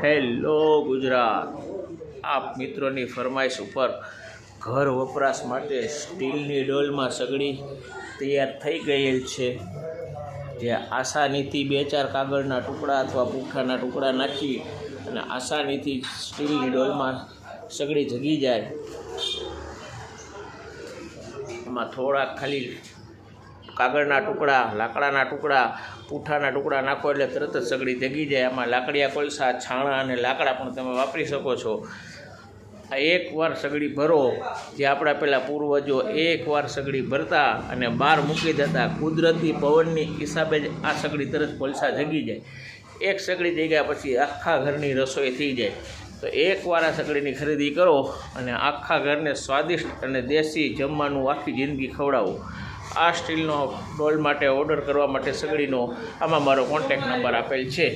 Hello Gujarat, આપ મિત્રોની ફરમાઈશ ઉપર ઘર વપરાશ માટે સ્ટીલની ડોલમાં સગડી તૈયાર થઈ ગયેલ છે, જે આસાનીથી 2-4 કાગળના ટુકડા અથવા પૂંઠાના ટુકડા નાખી અને આસાનીથી સ્ટીલની ડોલમાં સગડી જગી જાય. એમાં થોડાક ખાલી કાગળના ટુકડા, લાકડાના ટુકડા, પૂંઠાના ટુકડા નાખો એટલે તરત જ સગડી જગી જાય. આમાં લાકડિયા કોલસા, છાણા અને લાકડા પણ તમે વાપરી શકો છો. આ એકવાર સગડી ભરો, જે આપણા પહેલાં પૂર્વજો એકવાર સગડી ભરતા અને બહાર મૂકી દેતા, કુદરતી પવનની હિસાબે જ આ સગડી તરત કોલસા જગી જાય. એક સગડી થઈ ગયા પછી આખા ઘરની રસોઈ થઈ જાય. તો એકવાર આ સગડીની ખરીદી કરો અને આખા ઘરને સ્વાદિષ્ટ અને દેશી જમવાનું આખી જિંદગી ખવડાવો. આ સ્ટીલનો ડોલ માટે ઓર્ડર કરવા માટે સગડીનો આમાં મારો કોન્ટેક્ટ નંબર આપેલ છે.